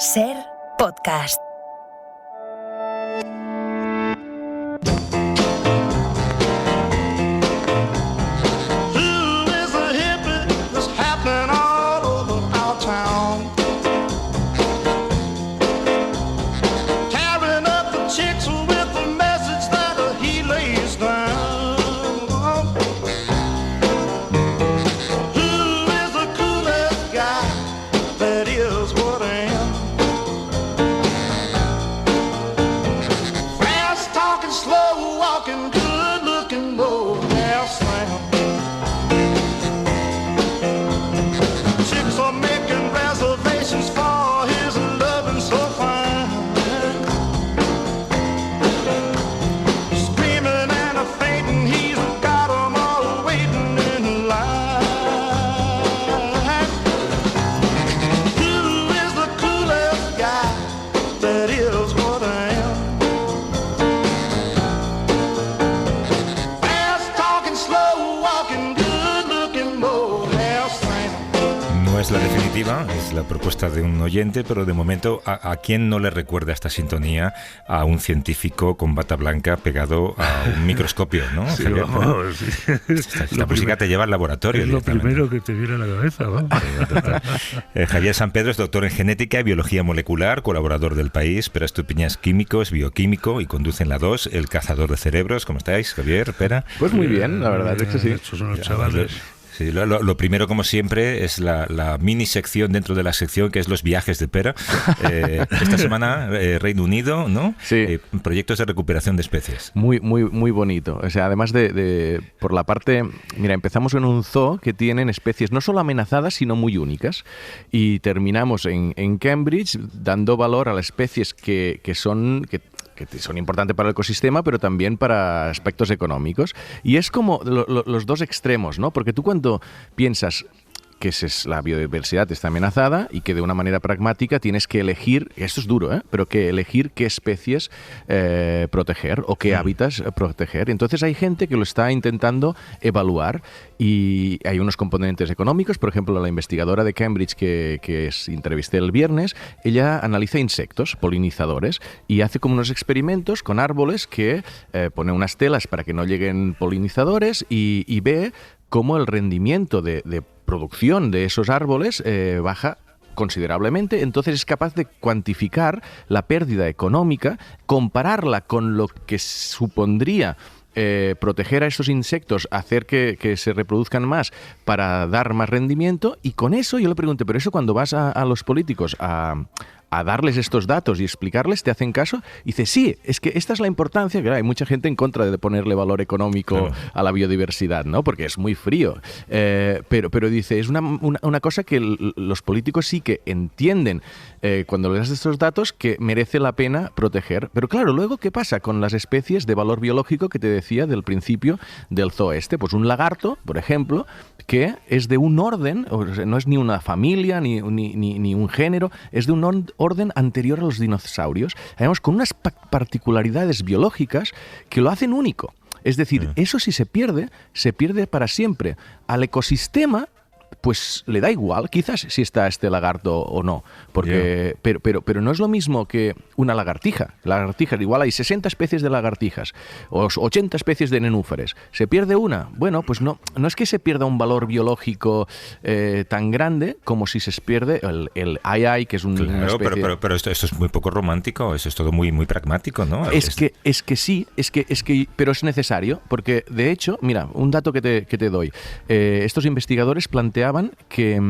Ser Podcast. La definitiva es la propuesta de un oyente, pero de momento, ¿a quién no le recuerda esta sintonía a un científico con bata blanca pegado a un microscopio, ¿no? Sí, Javier, vamos, sí. Esta música te lleva al laboratorio. Es lo primero que te viene a la cabeza, vamos. Javier San Pedro es doctor en genética y biología molecular, colaborador del País, Pera Estupiñán es químico, es bioquímico y conduce en la 2 El cazador de cerebros. ¿Cómo estáis, Javier, Pera? Pues muy bien, la verdad es que sí. Estos son los chavales. Sí, lo primero, como siempre, es la mini sección dentro de la sección, que es los viajes de Pera. Esta semana, Reino Unido, ¿no? Sí. Proyectos de recuperación de especies. Muy bonito. O sea, además por la parte... Mira, empezamos en un zoo que tienen especies no solo amenazadas, sino muy únicas. Y terminamos en Cambridge dando valor a las especies que son importantes para el ecosistema, pero también para aspectos económicos. Y es como los dos extremos, ¿no? Porque tú cuando piensas que la biodiversidad está amenazada y que de una manera pragmática tienes que elegir, esto es duro, pero que elegir qué especies proteger o qué hábitats proteger. Entonces hay gente que lo está intentando evaluar y hay unos componentes económicos. Por ejemplo, la investigadora de Cambridge que entrevisté el viernes, ella analiza insectos, polinizadores, y hace como unos experimentos con árboles que pone unas telas para que no lleguen polinizadores y ve cómo el rendimiento de producción de esos árboles baja considerablemente. Entonces es capaz de cuantificar la pérdida económica, compararla con lo que supondría proteger a estos insectos, hacer que se reproduzcan más para dar más rendimiento. Y con eso yo le pregunté, pero eso cuando vas a los políticos a darles estos datos y explicarles, ¿te hacen caso? Y dice, sí, es que esta es la importancia, que hay mucha gente en contra de ponerle valor económico a la biodiversidad, ¿no? Porque es muy frío. Pero dice, es una cosa que los políticos sí que entienden cuando les das estos datos que merece la pena proteger. Pero claro, luego, ¿qué pasa con las especies de valor biológico que te decía del principio del zoo este? Pues un lagarto, por ejemplo, que es de un orden, o sea, no es ni una familia, ni un género, es de un orden anterior a los dinosaurios, además con unas particularidades biológicas que lo hacen único. Es decir, eso si se pierde para siempre. Al ecosistema, pues le da igual, quizás si está este lagarto o no, porque pero no es lo mismo que una lagartija. Lagartijas, igual hay 60 especies de lagartijas o 80 especies de nenúfares. ¿Se pierde una? Bueno, pues no es que se pierda un valor biológico tan grande como si se pierde el ai, que es una especie... Pero esto es muy poco romántico, eso es todo muy pragmático, ¿no? Es que sí, pero es necesario, porque de hecho, mira, un dato que te doy. Estos investigadores planteaban que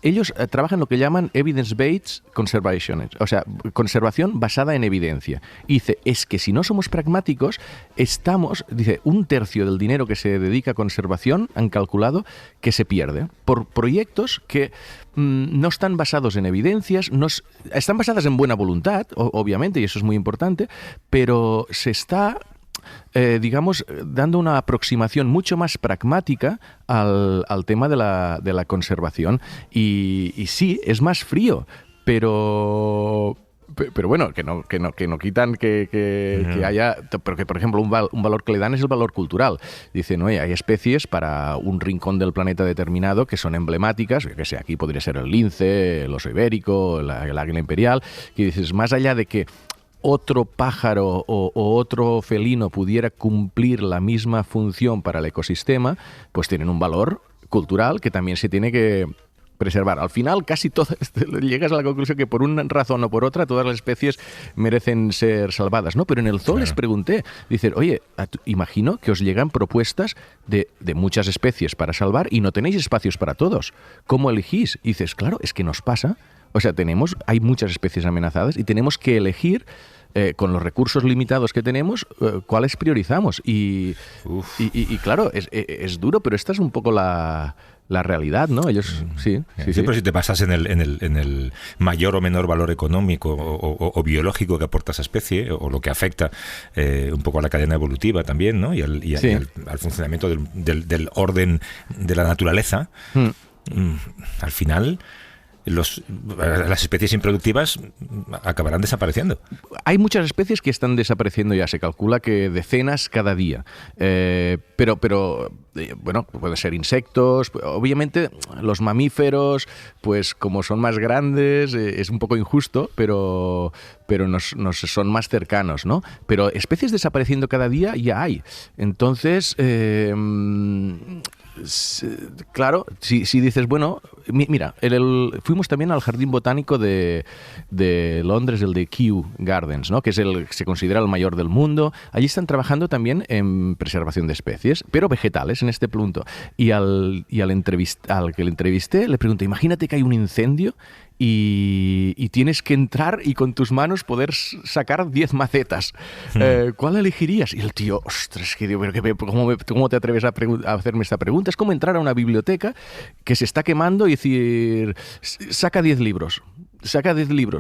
ellos trabajan lo que llaman evidence-based conservation, o sea, conservación basada en evidencia. Y dice, es que si no somos pragmáticos, dice, 1/3 del dinero que se dedica a conservación han calculado que se pierde por proyectos que no están basados en evidencias, están basadas en buena voluntad, obviamente, y eso es muy importante, pero se está dando una aproximación mucho más pragmática al tema de la conservación. Y sí, es más frío, pero Pero bueno, que no quitan que haya... Porque, por ejemplo, un valor que le dan es el valor cultural. Dicen, oye, hay especies para un rincón del planeta determinado que son emblemáticas, yo qué sé, aquí podría ser el lince, el oso ibérico, el águila imperial, que dices, más allá de que otro pájaro o otro felino pudiera cumplir la misma función para el ecosistema, pues tienen un valor cultural que también se tiene que preservar. Al final, casi todas, llegas a la conclusión que por una razón o por otra, todas las especies merecen ser salvadas, ¿no? Pero en el zoo les pregunté, dicen, oye, imagino que os llegan propuestas de muchas especies para salvar y no tenéis espacios para todos. ¿Cómo elegís? Y dices, claro, es que nos pasa. O sea, hay muchas especies amenazadas y tenemos que elegir con los recursos limitados que tenemos, cuáles priorizamos. Y claro, es duro, pero esta es un poco la realidad, ¿no? Ellos sí. Pero si te basas en el mayor o menor valor económico o biológico que aporta esa especie, o lo que afecta un poco a la cadena evolutiva también, ¿no? Y al funcionamiento del orden de la naturaleza, al final las especies improductivas acabarán desapareciendo. Hay muchas especies que están desapareciendo ya, se calcula que decenas cada día. Pero bueno, pueden ser insectos. Obviamente los mamíferos, pues como son más grandes, es un poco injusto, pero nos son más cercanos, ¿no? Pero especies desapareciendo cada día ya hay. Entonces, claro, si dices, bueno, mira, fuimos también al Jardín Botánico de Londres, el de Kew Gardens, ¿no? Que se considera el mayor del mundo. Allí están trabajando también en preservación de especies, pero vegetales en este punto. Y al que le entrevisté, le pregunté, imagínate que hay un incendio y tienes que entrar y con tus manos poder sacar 10 macetas. ¿Cuál elegirías? Y el tío, ostras, ¿cómo te atreves a hacerme esta pregunta? Es como entrar a una biblioteca que se está quemando y decir, saca 10 libros.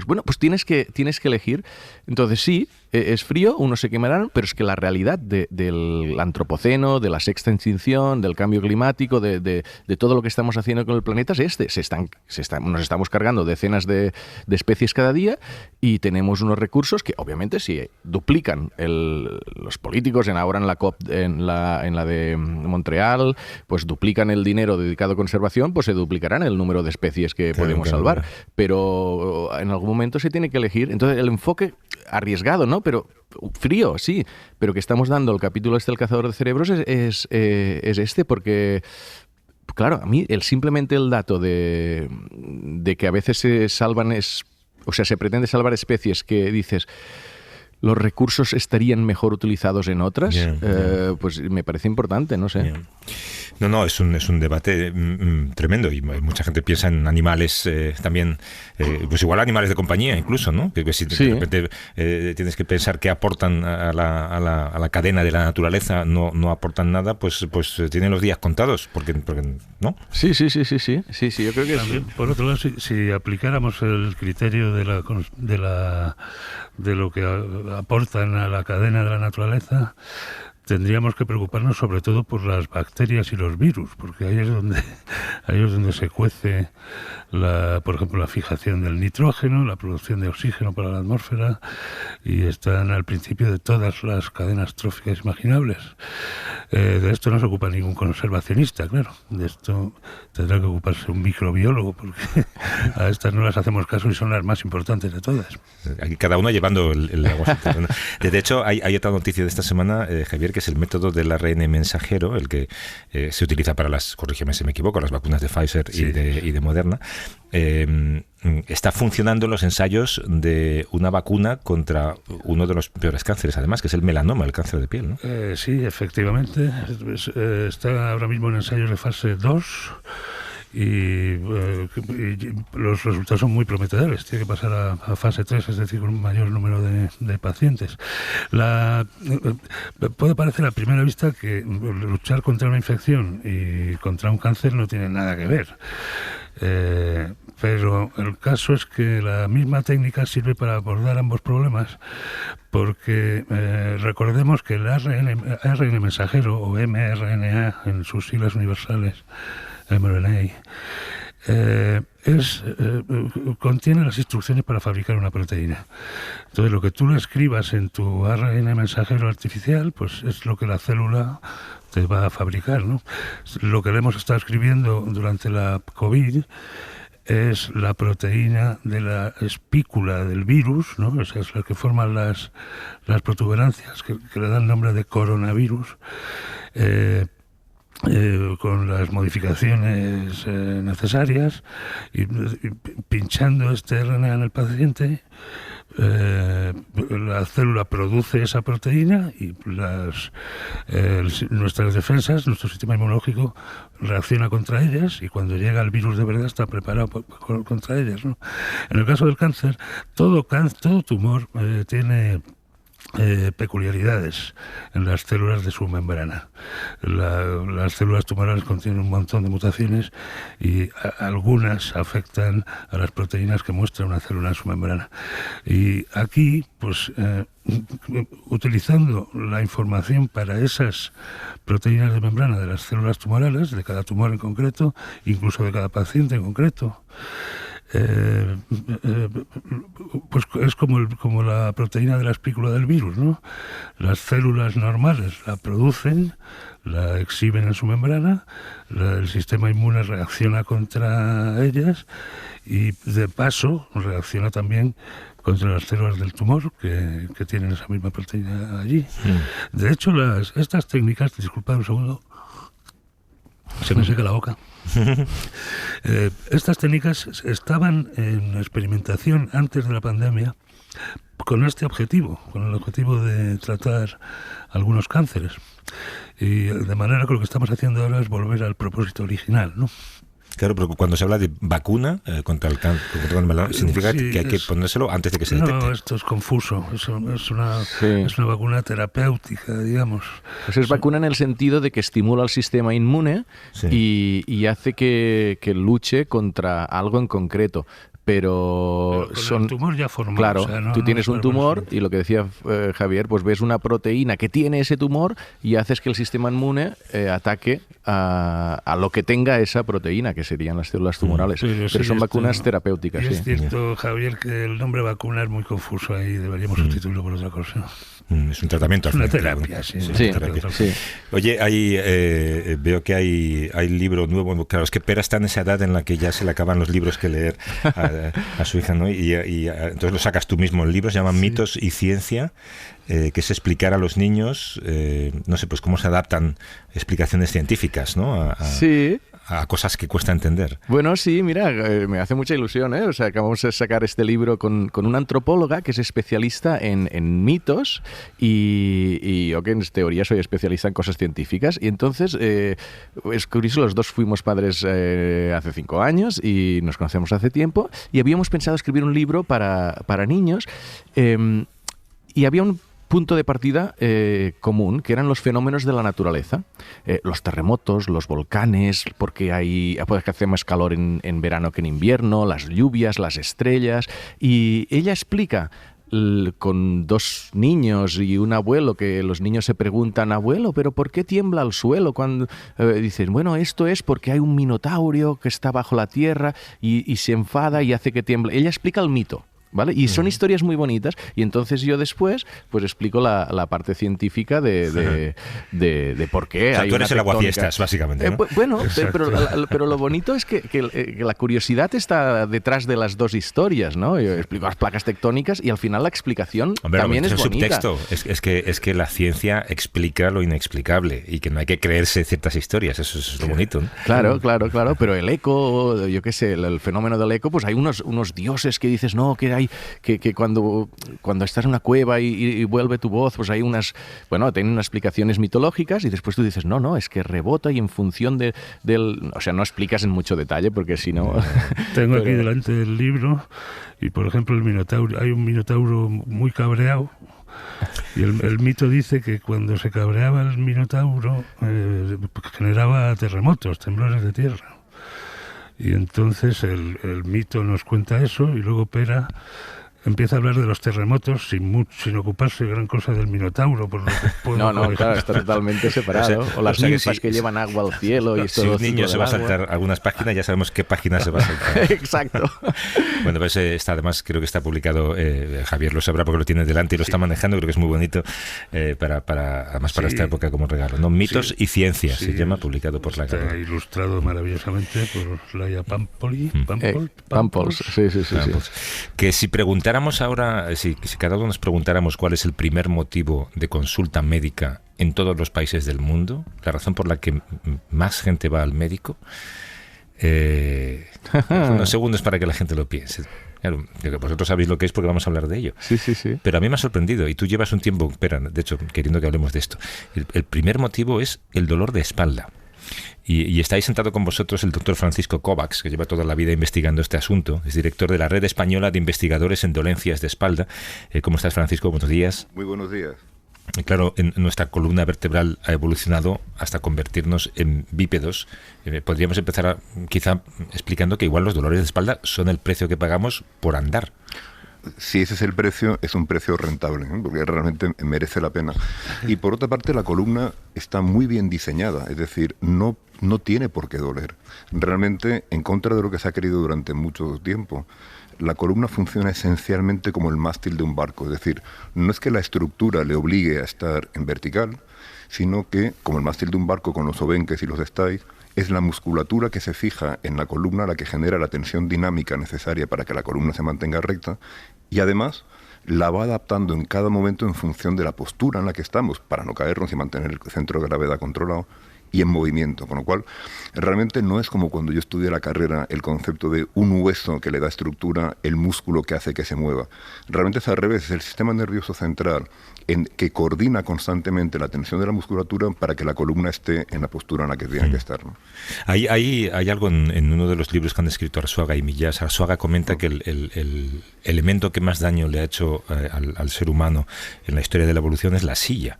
Bueno, pues tienes que elegir. Entonces sí, es frío, unos se quemarán, pero es que la realidad del antropoceno, de la sexta extinción, del cambio climático, de todo lo que estamos haciendo con el planeta es nos estamos cargando decenas de especies cada día y tenemos unos recursos que obviamente si duplican los políticos ahora en la COP, en la de Montreal, pues duplican el dinero dedicado a conservación, pues se duplicarán el número de especies que podemos salvar. Pero en algún momento se tiene que elegir. Entonces el enfoque arriesgado, ¿no? Pero frío, sí, pero que estamos dando el capítulo del cazador de cerebros es este, porque claro, a mí simplemente el dato de que a veces se salvan se pretende salvar especies que dices los recursos estarían mejor utilizados en otras, pues me parece importante, no sé. No, es un debate tremendo y mucha gente piensa en animales también, pues igual animales de compañía incluso, ¿no? Que si de repente tienes que pensar que aportan a la cadena de la naturaleza, no aportan nada, pues tienen los días contados, porque ¿no? Sí, yo creo que también, por otro lado, si aplicáramos el criterio de lo que aportan a la cadena de la naturaleza, tendríamos que preocuparnos sobre todo por las bacterias y los virus, porque ahí es donde se cuece por ejemplo, la fijación del nitrógeno, la producción de oxígeno para la atmósfera, y están al principio de todas las cadenas tróficas imaginables. De esto no se ocupa ningún conservacionista, claro. De esto tendrá que ocuparse un microbiólogo, porque a estas no las hacemos caso y son las más importantes de todas. Aquí cada uno llevando el agua. De hecho, hay otra noticia de esta semana, Javier, que es el método del ARN mensajero, el que se utiliza para corrígeme si me equivoco, las vacunas de Pfizer y de Moderna. Está funcionando en los ensayos de una vacuna contra uno de los peores cánceres, además, que es el melanoma, el cáncer de piel, ¿no? Sí, efectivamente. Está ahora mismo en ensayos de fase 2 y los resultados son muy prometedores. Tiene que pasar a fase 3, es decir, con un mayor número de pacientes. Puede parecer a primera vista que luchar contra una infección y contra un cáncer no tiene nada que ver. Pero el caso es que la misma técnica sirve para abordar ambos problemas, porque recordemos que el ARN mensajero, o mRNA en sus siglas universales, mRNA, contiene las instrucciones para fabricar una proteína. Entonces, lo que tú le escribas en tu ARN mensajero artificial, pues es lo que la célula te va a fabricar, ¿no? Lo que le hemos estado escribiendo durante la COVID es la proteína de la espícula del virus, ¿no? O sea, es la que forman las protuberancias que le dan nombre de coronavirus, con las modificaciones necesarias, y pinchando este RNA en el paciente, la célula produce esa proteína y nuestras defensas, nuestro sistema inmunológico reacciona contra ellas, y cuando llega el virus de verdad está preparado contra ellas, ¿no? En el caso del cáncer, todo tumor tiene peculiaridades en las células de su membrana. Las células tumorales contienen un montón de mutaciones, y algunas afectan a las proteínas que muestra una célula en su membrana. Y aquí, pues, utilizando la información para esas proteínas de membrana de las células tumorales, de cada tumor en concreto, incluso de cada paciente en concreto, pues es como la proteína de la espícula del virus, ¿no? Las células normales la producen, la exhiben en su membrana, el sistema inmune reacciona contra ellas, y de paso reacciona también contra las células del tumor que tienen esa misma proteína allí. De hecho, estas técnicas, disculpad un segundo, se me seca la boca. Estas técnicas estaban en experimentación antes de la pandemia con el objetivo de tratar algunos cánceres. Y de manera que lo que estamos haciendo ahora es volver al propósito original, ¿no? Claro, pero cuando se habla de vacuna contra el cáncer, significa que hay que ponérselo antes de que se detecte. No, esto es confuso. Es una vacuna terapéutica, digamos. Pues es vacuna en el sentido de que estimula el sistema inmune, y hace que luche contra algo en concreto. Pero con el tumor ya formado. Claro, o sea, tú tienes un tumor, y lo que decía Javier, pues ves una proteína que tiene ese tumor y haces que el sistema inmune ataque a lo que tenga esa proteína, que serían las células tumorales. Pero son vacunas terapéuticas. Y es cierto, Javier, que el nombre vacuna es muy confuso, ahí deberíamos sustituirlo por otra cosa. Es un tratamiento. Es una terapia, sí. Oye, veo que hay libro nuevo. Claro, es que Pera está en esa edad en la que ya se le acaban los libros que leer a su hija, ¿no? Y entonces lo sacas tú mismo. El libro se llama Mitos y Ciencia, que es explicar a los niños, no sé, pues cómo se adaptan explicaciones científicas, ¿no? A cosas que cuesta entender. Bueno, sí, mira, me hace mucha ilusión, ¿eh? O sea, acabamos de sacar este libro con una antropóloga que es especialista en mitos, y yo que en teoría soy especialista en cosas científicas, y entonces, es curioso, los dos fuimos padres hace 5 años y nos conocemos hace tiempo, y habíamos pensado escribir un libro para niños, y había un punto de partida común, que eran los fenómenos de la naturaleza, los terremotos, los volcanes, porque hace más calor en verano que en invierno, las lluvias, las estrellas, y ella explica con 2 niños y un abuelo, que los niños se preguntan: abuelo, ¿pero por qué tiembla el suelo? Cuando dicen, bueno, esto es porque hay un minotauro que está bajo la tierra y se enfada y hace que tiemble. Ella explica el mito, ¿vale? Y son historias muy bonitas, y entonces yo después pues explico la parte científica de por qué. O sea, hay tú eres una el aguafiestas, básicamente, ¿no? Bueno, pero lo bonito es que la curiosidad está detrás de las 2 historias, ¿no? Yo explico las placas tectónicas, y al final la explicación también es bonita. Subtexto es que la ciencia explica lo inexplicable, y que no hay que creerse ciertas historias. Eso es lo bonito, ¿no? Claro, pero el eco, yo qué sé, el fenómeno del eco, pues hay unos dioses que dices, no, que hay que cuando estás en una cueva y vuelve tu voz, pues hay tienen unas explicaciones mitológicas, y después tú dices, no, es que rebota, y en función del... O sea, no explicas en mucho detalle, porque si no... Tengo aquí delante del libro, y por ejemplo el minotauro, hay un minotauro muy cabreado, y el mito dice que cuando se cabreaba el minotauro generaba terremotos, temblores de tierra. Y entonces el mito nos cuenta eso, y luego Pera empieza a hablar de los terremotos sin ocuparse gran cosa del Minotauro. Por lo que puedo claro, está totalmente separado. O las ninfas que llevan agua al cielo y si un niño se va a saltar algunas páginas, ya sabemos qué páginas se va a saltar. Exacto. Bueno, pues además creo que está publicado, Javier lo sabrá porque lo tiene delante y lo está manejando, creo que es muy bonito además para esta época como regalo, ¿no? Mitos y ciencias, se llama, publicado por la Está ilustrado maravillosamente por Laia Pampols. Pampols, sí. Que si preguntáramos ahora, si cada uno nos preguntáramos cuál es el primer motivo de consulta médica en todos los países del mundo, la razón por la que más gente va al médico, unos segundos para que la gente lo piense. Claro, vosotros sabéis lo que es porque vamos a hablar de ello. Sí. Pero a mí me ha sorprendido, y tú llevas un tiempo, de hecho, queriendo que hablemos de esto. El primer motivo es el dolor de espalda. Y está ahí sentado con vosotros el doctor Francisco Kovacs, que lleva toda la vida investigando este asunto. Es director de la Red Española de Investigadores en Dolencias de Espalda. ¿Cómo estás, Francisco? Buenos días. Muy buenos días. Claro, nuestra columna vertebral ha evolucionado hasta convertirnos en bípedos. Podríamos empezar quizá explicando que igual los dolores de espalda son el precio que pagamos por andar. Si ese es el precio, es un precio rentable, ¿eh? Porque realmente merece la pena. Y por otra parte, la columna está muy bien diseñada, es decir, no tiene por qué doler. Realmente, en contra de lo que se ha querido durante mucho tiempo, la columna funciona esencialmente como el mástil de un barco, es decir, no es que la estructura le obligue a estar en vertical, sino que, como el mástil de un barco con los obenques y los stays, es la musculatura que se fija en la columna la que genera la tensión dinámica necesaria para que la columna se mantenga recta y además la va adaptando en cada momento en función de la postura en la que estamos para no caernos y mantener el centro de gravedad controlado y en movimiento, con lo cual realmente no es como cuando yo estudié la carrera el concepto de un hueso que le da estructura, el músculo que hace que se mueva. Realmente es al revés, es el sistema nervioso central que coordina constantemente la tensión de la musculatura para que la columna esté en la postura en la que tiene que estar, ¿no? Hay algo en uno de los libros que han escrito Arzuaga y Millás. Arzuaga comenta que el elemento que más daño le ha hecho al ser humano en la historia de la evolución es la silla.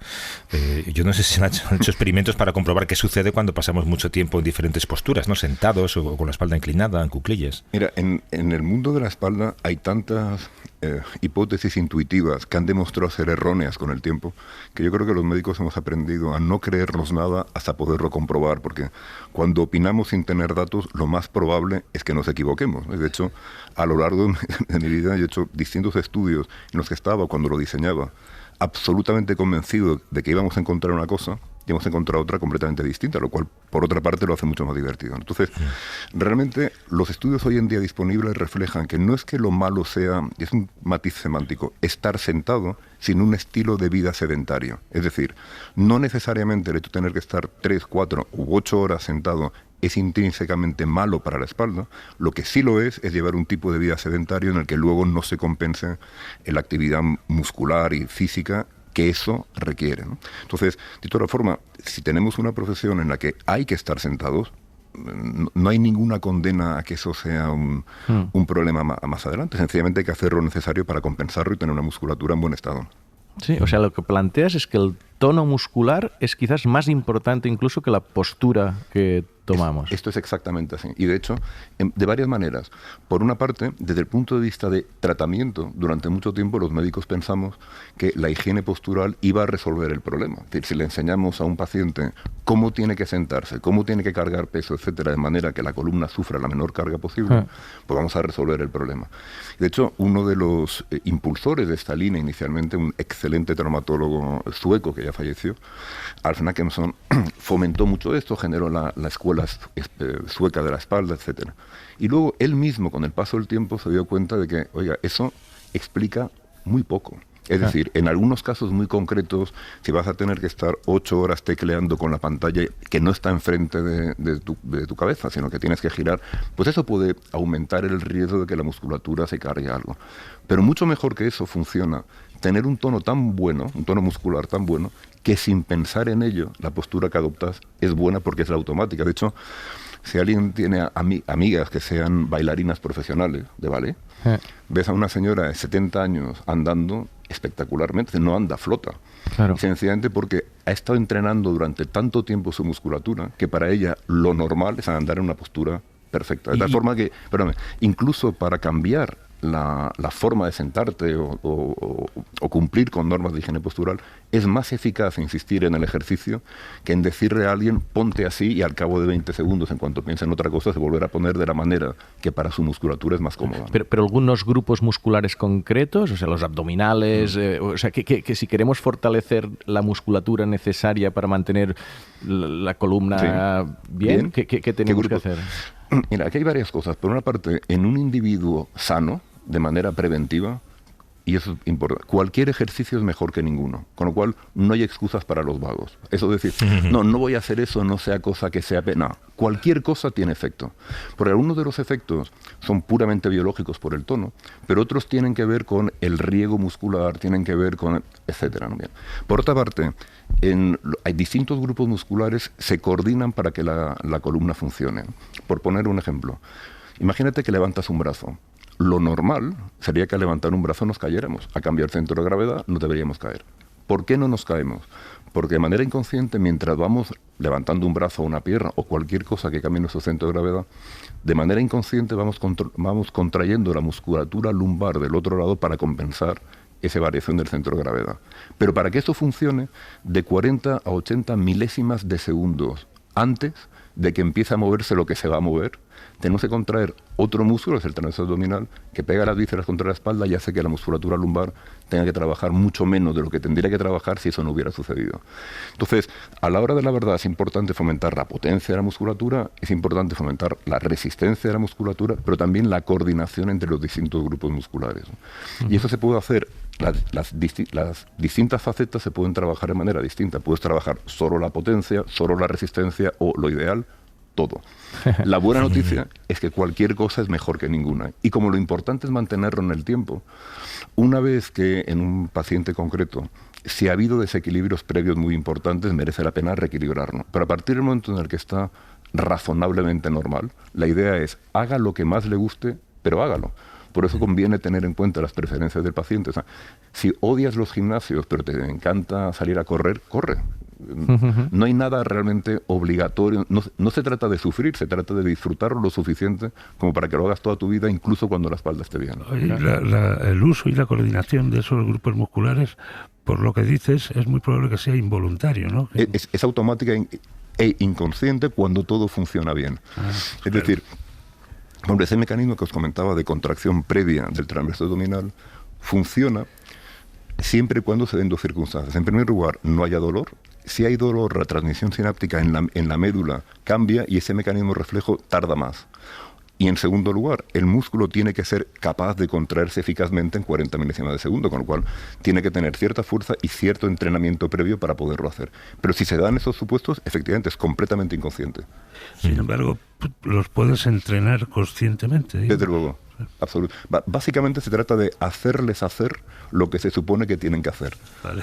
Yo no sé si han hecho experimentos para comprobar qué sucede cuando pasamos mucho tiempo en diferentes posturas, ¿no? Sentados o con la espalda inclinada, en cuclillas. Mira, en el mundo de la espalda hay tantas hipótesis intuitivas que han demostrado ser erróneas con el tiempo, que yo creo que los médicos hemos aprendido a no creernos nada hasta poderlo comprobar, porque cuando opinamos sin tener datos, lo más probable es que nos equivoquemos. De hecho, a lo largo de mi vida he hecho distintos estudios en los que estaba, cuando lo diseñaba, absolutamente convencido de que íbamos a encontrar una cosa y hemos encontrado otra completamente distinta, lo cual, por otra parte, lo hace mucho más divertido. Entonces, realmente, los estudios hoy en día disponibles reflejan que no es que lo malo sea, es un matiz semántico, estar sentado, sino un estilo de vida sedentario. Es decir, no necesariamente el hecho de tener que estar 3, 4 u 8 horas sentado es intrínsecamente malo para la espalda. Lo que sí lo es llevar un tipo de vida sedentario en el que luego no se compense la actividad muscular y física que eso requiere, ¿no? Entonces, de toda forma, si tenemos una profesión en la que hay que estar sentados, no hay ninguna condena a que eso sea un problema más adelante. Sencillamente hay que hacer lo necesario para compensarlo y tener una musculatura en buen estado. Sí, o sea, lo que planteas es que el tono muscular es quizás más importante incluso que la postura que tomamos. Esto es exactamente así. Y de hecho, de varias maneras. Por una parte, desde el punto de vista de tratamiento, durante mucho tiempo los médicos pensamos que la higiene postural iba a resolver el problema. Es decir, si le enseñamos a un paciente cómo tiene que sentarse, cómo tiene que cargar peso, etcétera, de manera que la columna sufra la menor carga posible, pues vamos a resolver el problema. De hecho, uno de los impulsores de esta línea inicialmente, un excelente traumatólogo sueco que ya falleció, Alf Nackemson, fomentó mucho esto, generó la escuela sueca de la espalda, etcétera. Y luego él mismo, con el paso del tiempo, se dio cuenta de que, oiga, eso explica muy poco. Es decir, en algunos casos muy concretos, si vas a tener que estar 8 horas tecleando con la pantalla que no está enfrente de tu cabeza, sino que tienes que girar, pues eso puede aumentar el riesgo de que la musculatura se cargue algo. Pero mucho mejor que eso funciona tener un tono tan bueno, un tono muscular tan bueno, que sin pensar en ello, la postura que adoptas es buena porque es la automática. De hecho, si alguien tiene amigas que sean bailarinas profesionales de ballet, ves a una señora de 70 años andando espectacularmente, no anda, flota. Claro. Sencillamente porque ha estado entrenando durante tanto tiempo su musculatura que para ella lo normal es andar en una postura perfecta. De tal forma que, incluso para cambiar la forma de sentarte o cumplir con normas de higiene postural, es más eficaz insistir en el ejercicio que en decirle a alguien ponte así y al cabo de 20 segundos, en cuanto piensa en otra cosa, se volverá a poner de la manera que para su musculatura es más cómoda. Pero algunos grupos musculares concretos, o sea, los abdominales, o sea, que si queremos fortalecer la musculatura necesaria para mantener la columna bien, ¿qué tenemos que hacer? Mira, aquí hay varias cosas. Por una parte, en un individuo sano, de manera preventiva, y eso es importante, cualquier ejercicio es mejor que ninguno, con lo cual no hay excusas para los vagos. Eso es decir, no voy a hacer eso, no sea cosa que sea... No, cualquier cosa tiene efecto. Porque algunos de los efectos son puramente biológicos por el tono, pero otros tienen que ver con el riego muscular, tienen que ver con... etcétera. ¿No? Bien. Por otra parte, hay distintos grupos musculares se coordinan para que la columna funcione. Por poner un ejemplo, imagínate que levantas un brazo. Lo normal sería que al levantar un brazo nos cayéramos. A cambiar el centro de gravedad no deberíamos caer. ¿Por qué no nos caemos? Porque de manera inconsciente, mientras vamos levantando un brazo o una pierna o cualquier cosa que cambie nuestro centro de gravedad, de manera inconsciente vamos contrayendo la musculatura lumbar del otro lado para compensar esa variación del centro de gravedad. Pero para que esto funcione, de 40 a 80 milésimas de segundos antes de que empiece a moverse lo que se va a mover, tenemos que contraer otro músculo, es el tríceps abdominal, que pega las vísceras contra la espalda y hace que la musculatura lumbar tenga que trabajar mucho menos de lo que tendría que trabajar si eso no hubiera sucedido. Entonces, a la hora de la verdad es importante fomentar la potencia de la musculatura, es importante fomentar la resistencia de la musculatura, pero también la coordinación entre los distintos grupos musculares. Y eso se puede hacer, las distintas facetas se pueden trabajar de manera distinta. Puedes trabajar solo la potencia, solo la resistencia o, lo ideal, todo. La buena noticia es que cualquier cosa es mejor que ninguna. Y como lo importante es mantenerlo en el tiempo, una vez que en un paciente concreto, si ha habido desequilibrios previos muy importantes, merece la pena reequilibrarlo. Pero a partir del momento en el que está razonablemente normal, la idea es haga lo que más le guste, pero hágalo. Por eso conviene tener en cuenta las preferencias del paciente. O sea, si odias los gimnasios, pero te encanta salir a correr, corre. No hay nada realmente obligatorio. No se trata de sufrir, se trata de disfrutarlo lo suficiente como para que lo hagas toda tu vida, incluso cuando la espalda esté bien. El uso y la coordinación de esos grupos musculares, por lo que dices, es muy probable que sea involuntario, ¿no? Es automática e inconsciente cuando todo funciona bien. Es decir, hombre, ese mecanismo que os comentaba de contracción previa del transverso abdominal funciona siempre y cuando se den dos circunstancias. En primer lugar, no haya dolor. Si hay dolor, la transmisión sináptica en la médula cambia y ese mecanismo reflejo tarda más. Y en segundo lugar, el músculo tiene que ser capaz de contraerse eficazmente en 40 milésimas de segundo, con lo cual tiene que tener cierta fuerza y cierto entrenamiento previo para poderlo hacer. Pero si se dan esos supuestos, efectivamente es completamente inconsciente. Sin embargo, los puedes entrenar conscientemente. Desde luego. Absoluto. Básicamente se trata de hacerles hacer lo que se supone que tienen que hacer. Vale.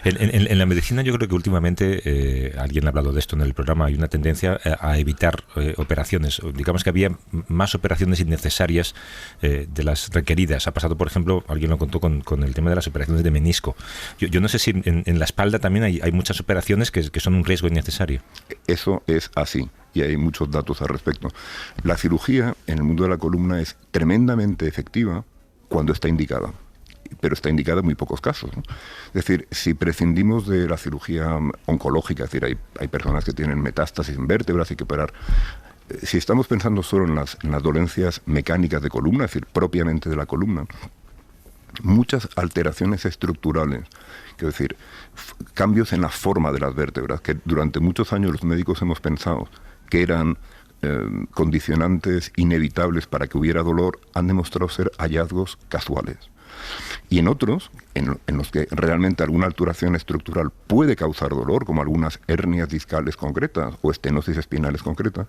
En la medicina yo creo que últimamente, alguien ha hablado de esto en el programa, hay una tendencia a evitar operaciones. Digamos que había más operaciones innecesarias de las requeridas. Ha pasado, por ejemplo, alguien lo contó con el tema de las operaciones de menisco. Yo no sé si en la espalda también hay muchas operaciones que son un riesgo innecesario. Eso es así. Y hay muchos datos al respecto. La cirugía en el mundo de la columna es tremendamente efectiva cuando está indicada, pero está indicada en muy pocos casos, ¿no? Es decir, si prescindimos de la cirugía oncológica, es decir, hay personas que tienen metástasis en vértebras, hay que operar. Si estamos pensando solo en las dolencias mecánicas de columna, es decir, propiamente de la columna, muchas alteraciones estructurales, es decir, cambios en la forma de las vértebras, que durante muchos años los médicos hemos pensado que eran condicionantes inevitables para que hubiera dolor, han demostrado ser hallazgos casuales. Y en otros, en los que realmente alguna alteración estructural puede causar dolor, como algunas hernias discales concretas o estenosis espinales concretas,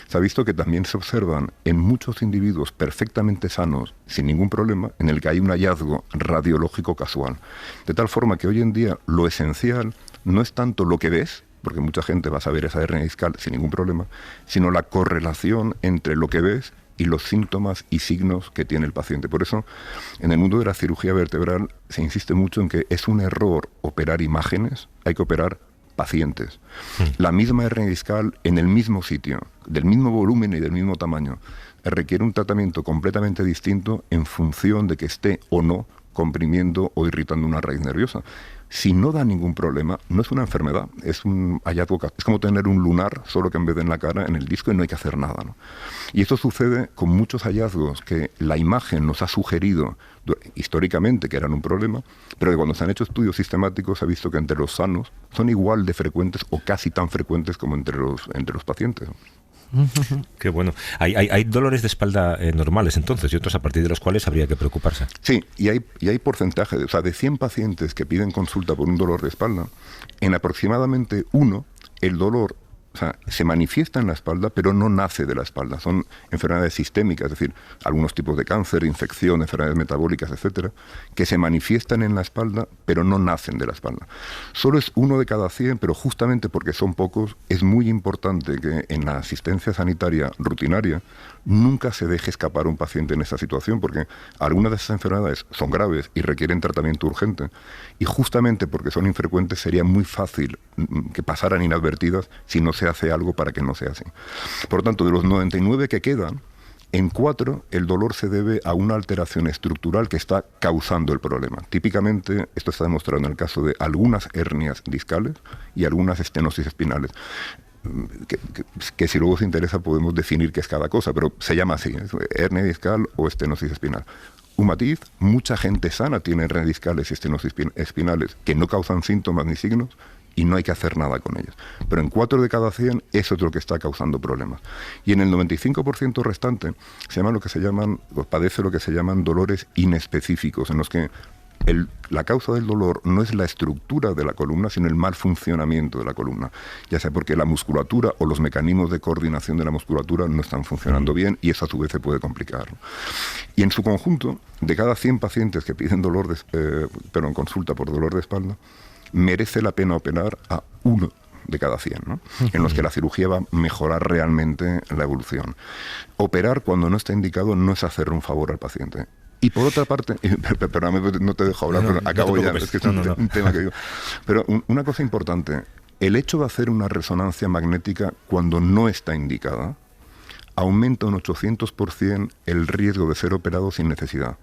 se ha visto que también se observan en muchos individuos perfectamente sanos, sin ningún problema, en el que hay un hallazgo radiológico casual. De tal forma que hoy en día lo esencial no es tanto lo que ves, porque mucha gente va a saber esa hernia discal sin ningún problema, sino la correlación entre lo que ves y los síntomas y signos que tiene el paciente. Por eso, en el mundo de la cirugía vertebral se insiste mucho en que es un error operar imágenes, hay que operar pacientes. La misma hernia discal en el mismo sitio, del mismo volumen y del mismo tamaño, requiere un tratamiento completamente distinto en función de que esté o no comprimiendo o irritando una raíz nerviosa. Si no da ningún problema, no es una enfermedad, es un hallazgo. Es como tener un lunar, solo que en vez de en la cara, en el disco, y no hay que hacer nada, ¿no? Y esto sucede con muchos hallazgos que la imagen nos ha sugerido históricamente que eran un problema, pero que cuando se han hecho estudios sistemáticos se ha visto que entre los sanos son igual de frecuentes o casi tan frecuentes como entre los pacientes, ¿no? Qué bueno. Hay dolores de espalda normales entonces y otros a partir de los cuales habría que preocuparse. Sí, y hay porcentajes, o sea, de 100 pacientes que piden consulta por un dolor de espalda, en aproximadamente uno el dolor, o sea, se manifiesta en la espalda, pero no nace de la espalda. Son enfermedades sistémicas, es decir, algunos tipos de cáncer, infección, enfermedades metabólicas, etcétera, que se manifiestan en la espalda, pero no nacen de la espalda. Solo es 1 de cada 100, pero justamente porque son pocos, es muy importante que en la asistencia sanitaria rutinaria nunca se deje escapar un paciente en esa situación, porque algunas de esas enfermedades son graves y requieren tratamiento urgente, y justamente porque son infrecuentes sería muy fácil que pasaran inadvertidas si no se hace algo para que no sea así. Por lo tanto, de los 99 que quedan, en 4 el dolor se debe a una alteración estructural que está causando el problema. Típicamente, esto está demostrado en el caso de algunas hernias discales y algunas estenosis espinales. Que si luego os interesa podemos definir qué es cada cosa, pero se llama así, hernia discal o estenosis espinal. Un matiz, mucha gente sana tiene hernias discales y estenosis espinales que no causan síntomas ni signos y no hay que hacer nada con ellas. Pero en 4 de cada 100 eso es lo que está causando problemas. Y en el 95% restante padece lo que se llaman dolores inespecíficos, en los que la causa del dolor no es la estructura de la columna, sino el mal funcionamiento de la columna, ya sea porque la musculatura o los mecanismos de coordinación de la musculatura no están funcionando bien y eso a su vez se puede complicar. Y en su conjunto, de cada 100 pacientes que piden consulta por dolor de espalda, merece la pena operar a 1 de cada 100, ¿no? En los que la cirugía va a mejorar realmente la evolución. Operar cuando no está indicado no es hacerle un favor al paciente. Y por otra parte, perdóname, no te dejo hablar, pero acabo ya, es que es un tema que digo. Pero una cosa importante, el hecho de hacer una resonancia magnética cuando no está indicada aumenta un 800% el riesgo de ser operado sin necesidad.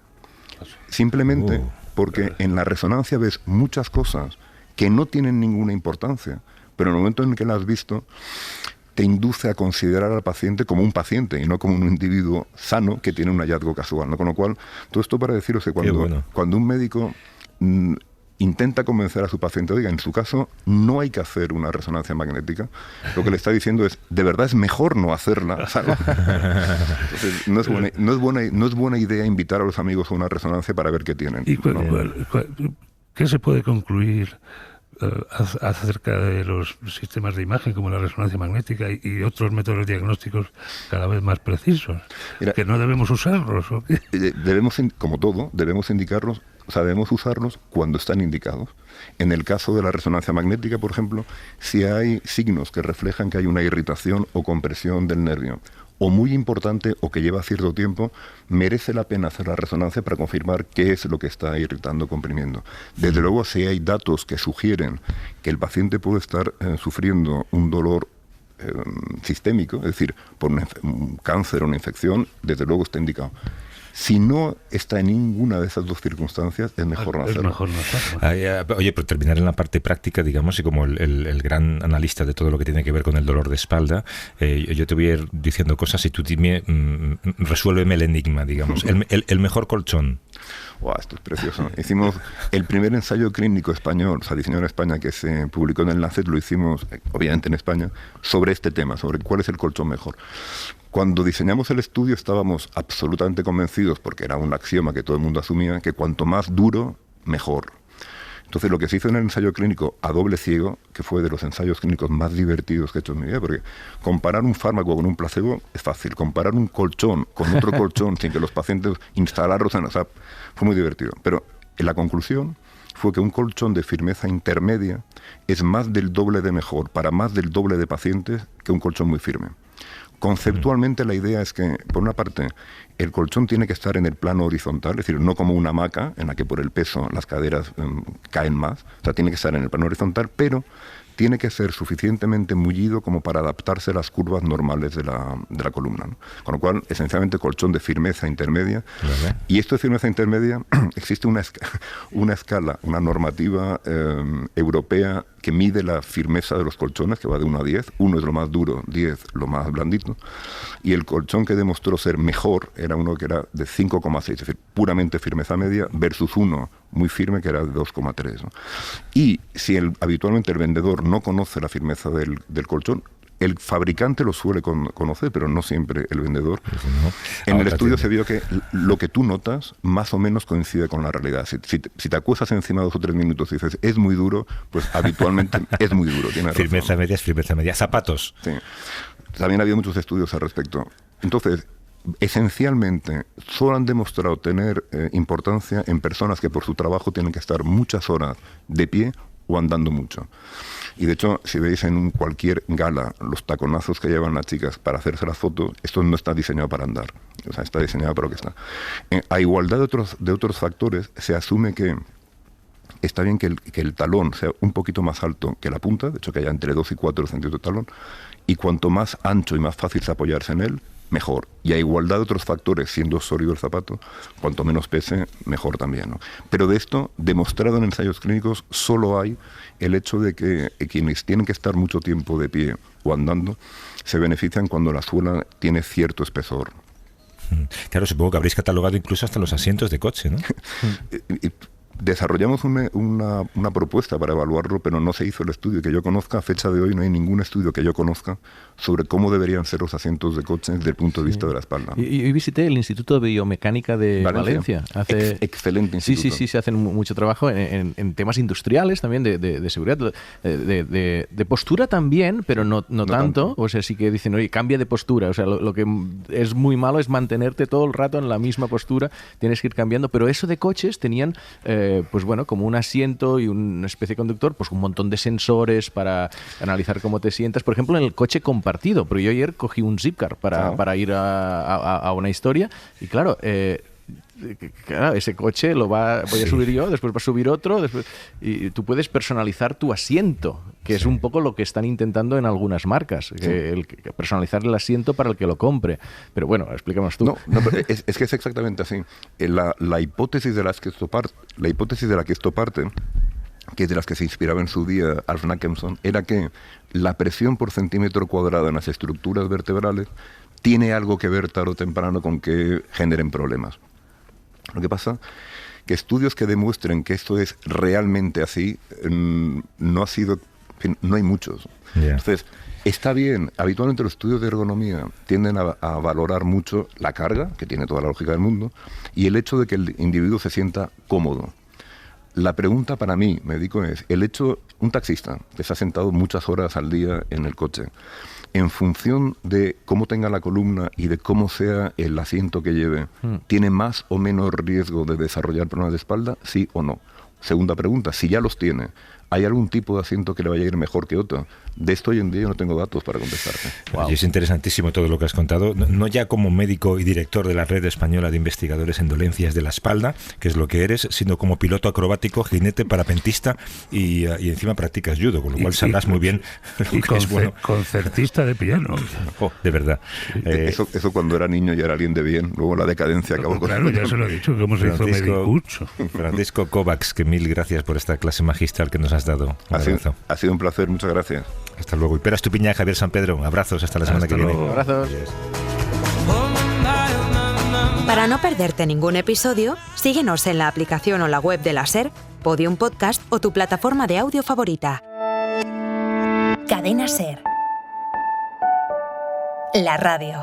Simplemente porque en la resonancia ves muchas cosas que no tienen ninguna importancia, pero en el momento en el que las has visto, te induce a considerar al paciente como un paciente y no como un individuo sano que tiene un hallazgo casual, ¿no? Con lo cual, todo esto para deciros que cuando un médico intenta convencer a su paciente, oiga, en su caso no hay que hacer una resonancia magnética, lo que le está diciendo es, de verdad es mejor no hacerla, ¿sabes? Entonces, no es buena idea invitar a los amigos a una resonancia para ver qué tienen. ¿Y qué se puede concluir acerca de los sistemas de imagen como la resonancia magnética y otros métodos diagnósticos cada vez más precisos? Mira, ¿que no debemos usarlos o qué? Como todo, debemos indicarlos, debemos usarlos cuando están indicados. En el caso de la resonancia magnética, por ejemplo, si hay signos que reflejan que hay una irritación o compresión del nervio, o muy importante o que lleva cierto tiempo, merece la pena hacer la resonancia para confirmar qué es lo que está irritando o comprimiendo. Desde luego, si hay datos que sugieren que el paciente puede estar sufriendo un dolor sistémico, es decir, por un cáncer o una infección, desde luego está indicado. Si no está en ninguna de esas dos circunstancias, es mejor no hacerlo. Oye, pero terminar en la parte práctica, digamos, y como el gran analista de todo lo que tiene que ver con el dolor de espalda, yo te voy a ir diciendo cosas y tú dime, resuélveme el enigma, digamos. El mejor colchón. Wow, esto es precioso. Hicimos el primer ensayo clínico español, diseñado en España, que se publicó en el Lancet, lo hicimos, obviamente en España, sobre este tema, sobre cuál es el colchón mejor. Cuando diseñamos el estudio estábamos absolutamente convencidos, porque era un axioma que todo el mundo asumía, que cuanto más duro, mejor. Entonces lo que se hizo en el ensayo clínico a doble ciego, que fue de los ensayos clínicos más divertidos que he hecho en mi vida, porque comparar un fármaco con un placebo es fácil, comparar un colchón con otro colchón sin que los pacientes instalarlos fue muy divertido. Pero en la conclusión fue que un colchón de firmeza intermedia es más del doble de mejor para más del doble de pacientes que un colchón muy firme. Conceptualmente la idea es que, por una parte, el colchón tiene que estar en el plano horizontal, es decir, no como una hamaca en la que por el peso las caderas caen más, tiene que estar en el plano horizontal, pero tiene que ser suficientemente mullido como para adaptarse a las curvas normales de la columna, ¿no? Con lo cual, esencialmente, colchón de firmeza intermedia. ¿Vale? Y esto de firmeza intermedia, existe una escala, una normativa europea que mide la firmeza de los colchones, que va de 1 a 10. 1 es lo más duro, 10 lo más blandito. Y el colchón que demostró ser mejor era uno que era de 5,6, es decir, puramente firmeza media, versus uno muy firme que era de 2,3, ¿no? Y si habitualmente el vendedor no conoce la firmeza del colchón, el fabricante lo suele conocer, pero no siempre el vendedor. En el estudio se vio que lo que tú notas más o menos coincide con la realidad. Si te acuestas encima 2 o 3 minutos y dices, es muy duro, pues habitualmente es muy duro. Firmeza media es firmeza media. Zapatos. Sí. También ha habido muchos estudios al respecto. Entonces, esencialmente, solo han demostrado tener importancia en personas que por su trabajo tienen que estar muchas horas de pie o andando mucho. Y de hecho, si veis en cualquier gala los taconazos que llevan las chicas para hacerse las fotos, esto no está diseñado para andar. O sea, está diseñado para lo que está. A igualdad de otros factores, se asume que está bien que el talón sea un poquito más alto que la punta, de hecho que haya entre 2 y 4 centímetros de talón, y cuanto más ancho y más fácil se apoyarse en él, mejor. Y a igualdad de otros factores, siendo sólido el zapato, cuanto menos pese, mejor también, ¿no? Pero de esto, demostrado en ensayos clínicos, solo hay el hecho de que quienes tienen que estar mucho tiempo de pie o andando, se benefician cuando la suela tiene cierto espesor. Claro, supongo que habréis catalogado incluso hasta los asientos de coche, ¿no? Desarrollamos una propuesta para evaluarlo, pero no se hizo el estudio que yo conozca. A fecha de hoy no hay ningún estudio que yo conozca sobre cómo deberían ser los asientos de coche desde el punto de vista de la espalda. Y visité el Instituto de Biomecánica de Valencia. Excelente instituto. Sí, se hacen mucho trabajo en temas industriales también, de seguridad, de postura también, pero no tanto. O sea, sí que dicen, oye, cambia de postura. O sea, lo que es muy malo es mantenerte todo el rato en la misma postura, tienes que ir cambiando. Pero eso de coches tenían... pues bueno, como un asiento y una especie de conductor, pues un montón de sensores para analizar cómo te sientas. Por ejemplo, en el coche compartido, porque yo ayer cogí un Zipcar para ir a una historia y claro, ese coche voy a subir yo, después va a subir otro, y tú puedes personalizar tu asiento, que es un poco lo que están intentando en algunas marcas, personalizar el asiento para el que lo compre. Pero bueno, explícanos tú. No, pero es que es exactamente así. La hipótesis de la que esto parte, que es de las que se inspiraba en su día Alf Nackemson, era que la presión por centímetro cuadrado en las estructuras vertebrales tiene algo que ver tarde o temprano con que generen problemas. Lo que pasa que estudios que demuestren que esto es realmente así, no hay muchos. Yeah. Entonces, está bien, habitualmente los estudios de ergonomía tienden a valorar mucho la carga, que tiene toda la lógica del mundo, y el hecho de que el individuo se sienta cómodo. La pregunta para mí, médico, es un taxista que se ha sentado muchas horas al día en el coche, en función de cómo tenga la columna y de cómo sea el asiento que lleve, ¿tiene más o menos riesgo de desarrollar problemas de espalda? ¿Sí o no? Segunda pregunta, si ya los tiene, ¿hay algún tipo de asiento que le vaya a ir mejor que otro? De esto hoy en día yo no tengo datos para contestarte. Wow. Y es interesantísimo todo lo que has contado, no ya como médico y director de la Red Española de Investigadores en Dolencias de la Espalda, que es lo que eres, sino como piloto acrobático, jinete, parapentista y encima practicas judo, con lo cual sabrás muy bien lo que es bueno. Concertista de piano. De verdad. Eso cuando era niño ya era alguien de bien, luego la decadencia acabó con Claro, ya se lo he dicho, cómo se hizo medicucho. Francisco Kovacs, que mil gracias por esta clase magistral que nos has dado. Ha sido un placer, muchas gracias. Hasta luego. Y peras tu piña, Javier San Pedro. Abrazos, hasta la semana que viene. Abrazos. Para no perderte ningún episodio, síguenos en la aplicación o la web de la SER, Podium Podcast o tu plataforma de audio favorita. Cadena SER. La radio.